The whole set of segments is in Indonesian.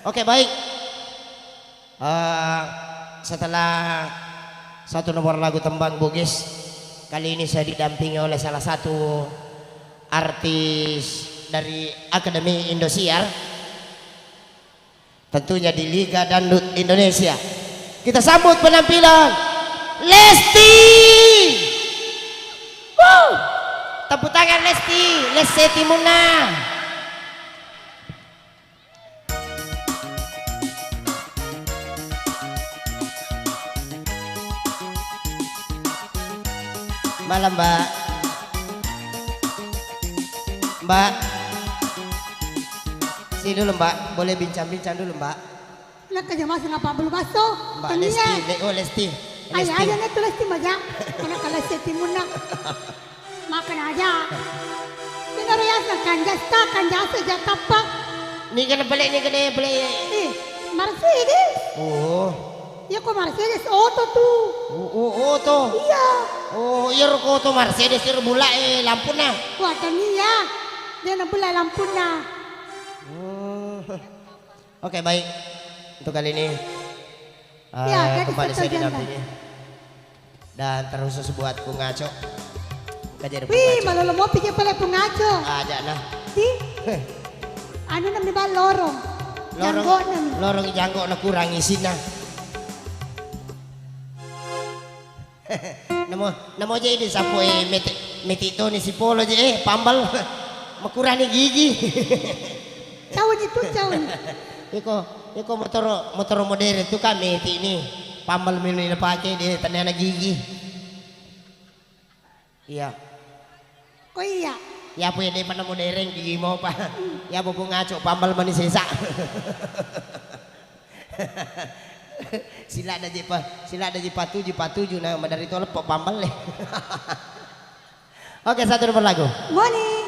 Oke, baik. Setelah satu nomor lagu tembang Bugis, kali ini saya didampingi oleh salah satu artis dari Akademi Indosiar, tentunya di Liga Dangdut Indonesia. Kita sambut penampilan Lesti. Tepuk tangan Lesti, Lesti Muna. Malam Mbak. Mbak, sini dulu Mbak, boleh bincang-bincang dulu Mbak. Nak kerja masuk apa belum masuk? Mbak Lesti, oh Lesti. Ayah aja nih tuh Lesti majak. Karena kalau Lesti Muna makan aja. Ini raya kan jasta kan jasa jatapak. Ni kena balik. Mercedes. Oh. Ya kok Mercedes auto tuh. Oh tuh. Iya. Oh, iya kok tuh Mercedes ir bula lampu na. Wah, dan iya. Dia nak bula lampu na. Oke, baik. Untuk kali ini ya, kembali saya didampingi. Dan terkhusus buat Bung Aco. Kajar Bung Wih, Aco. malu mau pikir pala pengaco. Aja nah. Di. Anu nam di bawah lorong. Lorong janggo na kurang isina. Namo aja ini sapo metito ni si Polo aja pambal makurani gigi. Cawan itu cawan. Iko motor modern itu kan meti ini pambal mili na pakai dia tanah gigi. Iya. Oh iya. Ya punya dia pada modern gigi mau pa. Ya bobo ngaco pambal manis sisa. Sila ada jipatuju nah dari itu lepok pambal leh. Oke, satu nomor lagu. Morning.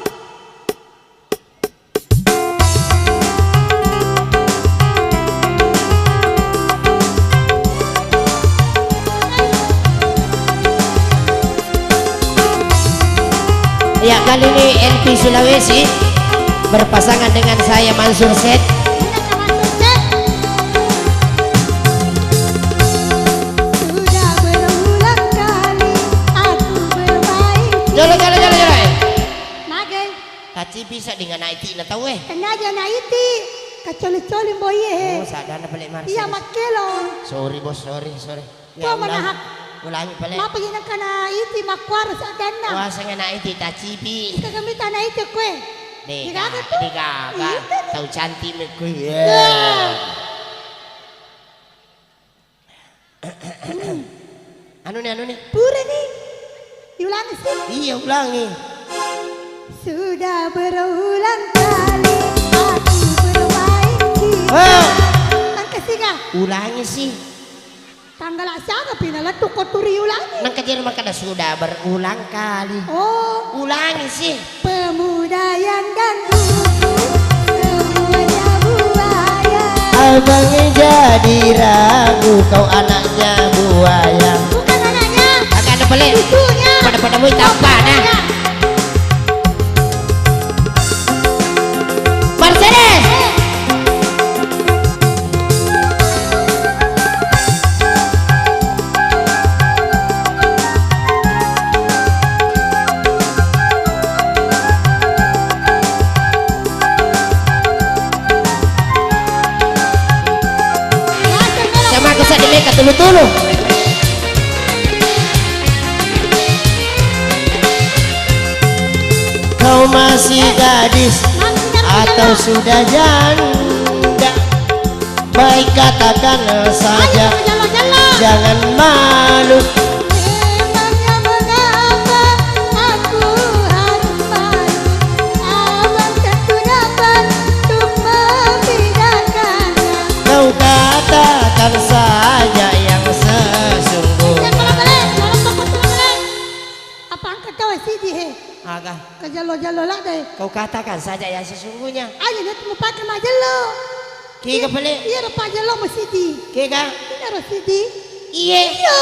Ya, kali ini LP Sulawesi berpasangan dengan saya Mansur Set. Jolo. Kaci bisa dengan IT na tahu Kena aja na iti. Kacoli-coli boye. Oh, sadar na balik Marcel. Iya makelo. Sorry bos, sorry. Kau manahak. Ulangi balik. Mapa yun ang kana iti makwar sa dana. Wah, saya na IT tacipi. Kagamita na iti kwe. Dega. Tahu cantik me kue. Anu nih? Pura nih. Diulangi sih. Iya, ulangi. Sudah berulang kali aku bermain kita. Nang kasiga. Ulangi sih. Tanggal siapa pinala tukoturi ulangi. Nang kajian makanya sudah berulang kali. Oh, Ulangi sih. pemuda yang ganggu semuanya buaya. Abangnya jadi ragu, kau anaknya buaya. Bukan anaknya. Agak ada balik. Ibunya. Pada mau tambah nah. Mercedes. Sama aku sa dimeka tulu-tulu. Kau masih gadis atau sudah janda? Baik katakan saja, jangan malu. Memangnya mengapa aku harus malu? Abang tentu dapat untuk membedakannya. Kau katakan saja yang sesungguhnya. Apa angkat tahu sih dia? Agak, Kejalo-jalo lah deh. kau katakan saja yang sesungguhnya. Ayo dia mau pakai majelo. Kika balik, Iya ada majelo masih di. kika, Ini harus di. iya. Iya.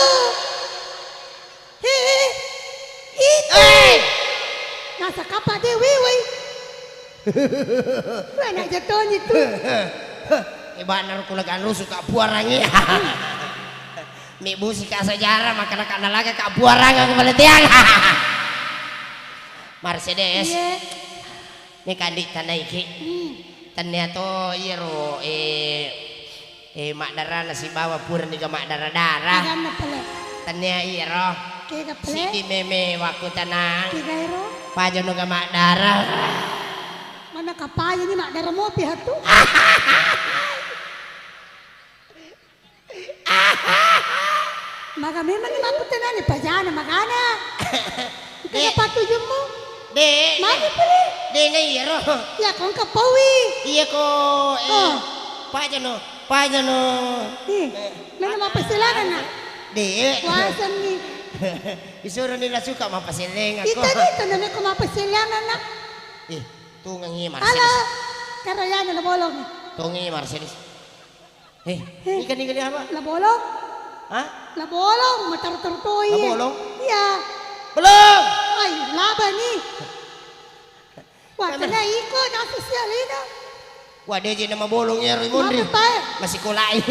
Itu. Eh, Nasa kapa deh, wih. Mana jatuhnya itu? Ibanar kulagan rusuk kak buarangi. Mi busi ka sejarah makana kana lagi kak buarang ang baletiang. Mercedes. Iya. Ni kandik tanay iki. Tanya to iro mak dara na si bawa pura ni ka mak dara-dara. Agam na pala. Tanya iro. Kaya ka pala. Si di meme waku tanang. Kaya iro. Pajo no ka mak dara. Mana kapaya ni mak dara mo pihak tu. Maka memang ni maputan na ni pajana magana. Kaya patujum mo. De. Magi pala. De na iro. Ya kong kapawi. Iya ko pajo no. Mana mapasilangan na. De. Wasan ni. Isuro nila suka mapasiling ako. Ito na ko mapasilangan na. Tungang i Ala. Mercedes. Karayan na nabolong. Tungang i Mercedes. Ikan apa? Nabolong. Hah? Nabolong. Matar-tartoy. Nabolong? Iya. Belum. Ay, laban ni. Wah, kena ikut nasa siya Lina. Wah, dia je nama bolong ya Raymondri. Masih kulai.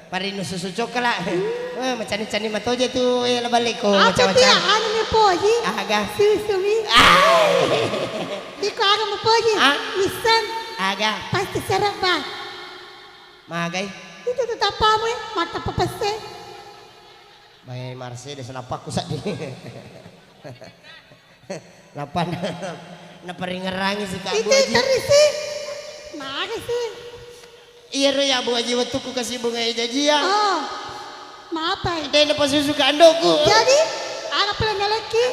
Parino susucok kala. Macam-macam ni matoje tu balik ko Apa macam-macam. dia? Ano ni Poji? Aga. Susumi. Ikaw aga mo Poji. Isan. Aga. Pasti sarap ba? Magay. Ito tutapa mo eh. Mata papase. Bay Mercedes napak ko sa di. Lapan naparingarangi si Kak Ito Buaji. tarisi. Makasi. Iya ro ya Buaji waktu ku kasih bunga ijajia. Oh. Maapay. Dahil na pasusuka andoku. Jadi, aga pala na laki.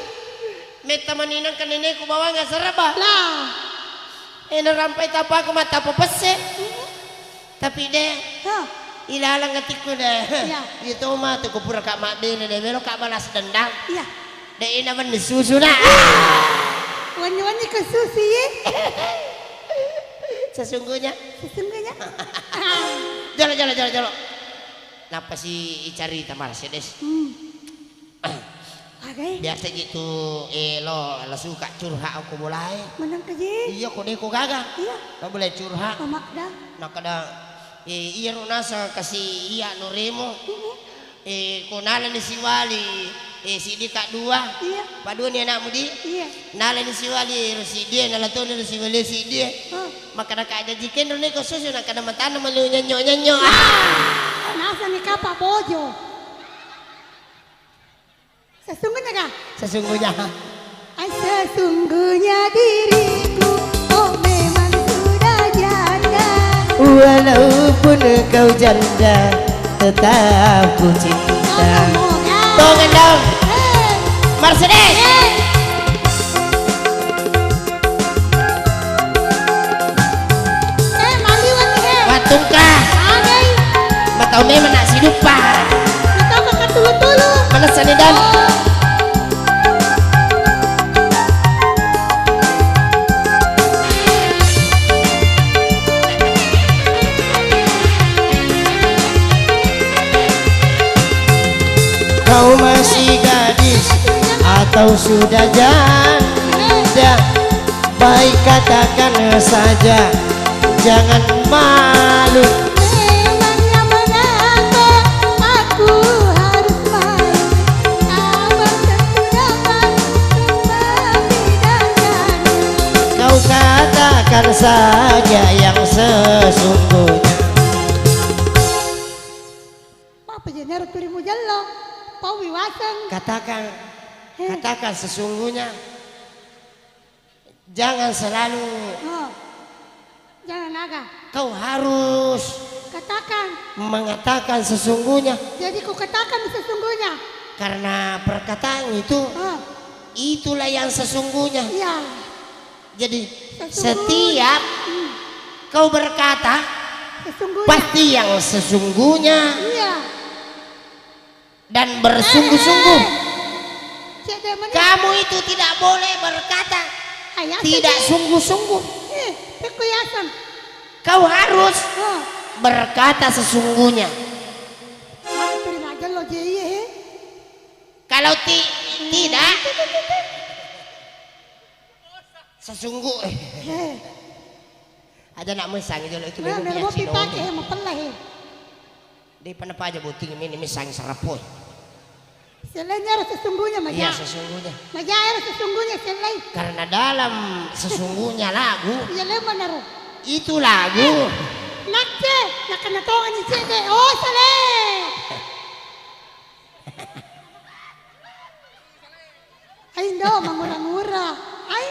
May tamaninang kanine ko bawa nga saraba. Lah. Narampay tapa ko mata papase. Tapi deh Ha. ilalang ngatik ko deh. Iya. Itu mah tuh kupura kak mak deh melo kak balas dendam. Iya. Deh naman ni susu na. Wani-wani ke susi eh. Sesungguhnya. Sesungguhnya. Jalo. Napa si icari ta Mercedes? Agay. Biasa gitu lo suka curhat aku mulai. Menang kaji. Iya ko deh ko gaga. Iya. Lo boleh curhat. Mamak dah. Nakada iya ro nasa kasi iya no remo. Kunala ni si Wali si di kak dua. Iya. Padua ni anak mudi. Iya. Nala ni si Wali si dia nalato ni si Wali si dia. Maka nak ada jikin ro ni ko susu nak kada matano malu nyanyo. Nasa ni kapa bojo. Sesungguhnya kah? Sesungguhnya. Ay, sesungguhnya diriku oh memang sudah janda. Walaupun kau janda tetap ku cinta. Tolong dong. Mercedes. Maliwan ni Watungka. Agay. Matau memang nak si dupa. Ito makatulu-tulo. Mana sanidan? Kau masih gadis atau sudah janda? Baik katakan saja, jangan malu. Memangnya mengapa aku harus malu? Abang tentu dapat membedakan. Kau katakan saja yang sesungguhnya. Apa jener turimu jalo? Pau wiwasan. Katakan sesungguhnya. Jangan selalu. Oh. Jangan naga. Kau harus Katakan. mengatakan sesungguhnya. Jadi ku katakan sesungguhnya. Karena perkataan itu, Oh. itulah yang sesungguhnya. Iya. Jadi Sesungguhnya. setiap kau berkata, Sesungguhnya. pasti yang sesungguhnya Iya. dan bersungguh-sungguh. Cik dia mana? Kamu itu tidak boleh berkata Ayah tidak sungguh-sungguh. Aku yasan. Kau harus Oh. berkata sesungguhnya. Mana terima aja lo jeye. Kalau tidak, Sesungguh ada nak mesang itu itu Nah, memang mau biasa pipake mau pelah. di panapa aja buting ini mesang sarapoy. Selainya harus sesungguhnya Iya maja. sesungguhnya. Maja harus sesungguhnya selai. Karena dalam sesungguhnya lagu Ya lemah naruh. itu lagu. Nakce, nak kena tongan ni cede. Oh, selai. Ay, no, mangura-ngura. Ay,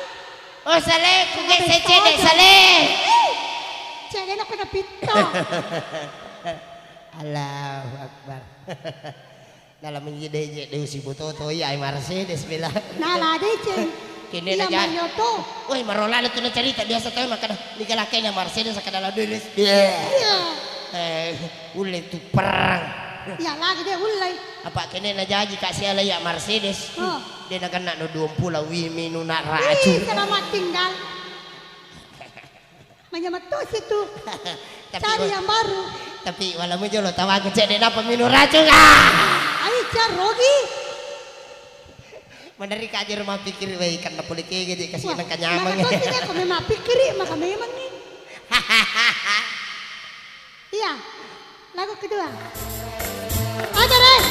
Oh sale, kuge secede sale. cede na kena pito. Allahu Akbar. Dalam menjadi si butoto ya ay Mercedes bila. Nala deh, cede. Kini Iya, na dyan. Marioto. Uy, marola na ito na cerita. Biasa tayo makana. Di kalaki na Mercedes sa kadala dulis. Iya. Ulit tu perang. Ya, lagi deh, ulay. Apa kini na jaji kasih ala ya Mercedes. Oh. Dia na kena no 20 wimi no na Ih, racun. selamat tinggal. Menyamatos itu. Cari yang baru. Tapi wala mo jolo tawag ko siya din na pamino racun. Ah! Ay, Rogi. Mandari ka aja rumah pikir wey karena politik jadi kasih Wah, nang kanyamang. maka tuh kami memang pikiri, maka memang nih. Iya, lagu kedua. Ada deh.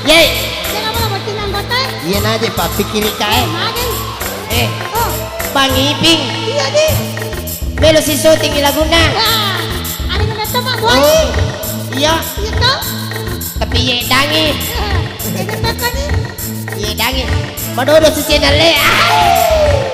Yey, Jangan mau buatin anggota. iya na aja pak pikir ka Magen. Oh, Bang Iping, iya nih. melo si syuting ilaguna. Wah, ada yang datang Pak Boy. Oh, iya, Iya toh? tapi ye dangi, Jadi apa nih? ye dangi. Madodo si channel le. Ah!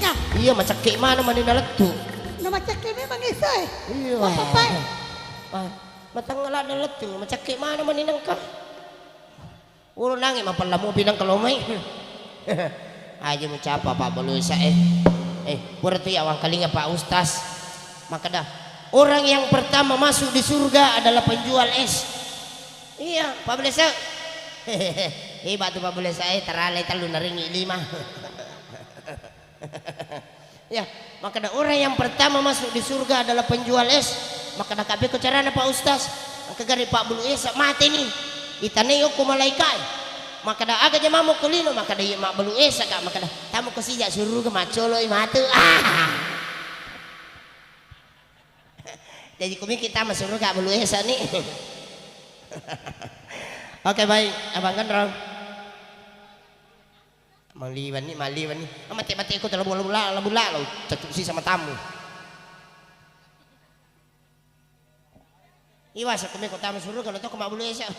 na. Iya macakik mana manina letu. Namacak ini mangisoy. Iya. Papay. Matangala na letu macakik mana maninang ka. Ulo nangi mapalamu pinang kalomay. Aja mo capa Pak Baluesa berarti awang kalinga Pak Ustaz. Maka dah orang yang pertama masuk di surga adalah penjual es. Iya Pak Baluesa. Hebat tuh Pak Baluesa teralai talu naringi 5. Ya maka dah orang yang pertama masuk di surga adalah penjual es. Maka dah kabeh ko carana Pak Ustaz. Ang kagari Pak Baluesa mati nih. Itanayo ko malaikat. Maka dah aga jama mo kulino maka dah mak Baluesa ka maka dah tamu ko sija suruh ke macoloy matu. Jadi kumi kita masuruh ka Baluesa nih. Oke baik abang Gondrong. Maliwan nih. Mati-mati aku terlalu lalu cocok sih sama tamu. Iwas aku kumi ko tamu suruh kalau to ke mak Baluesa.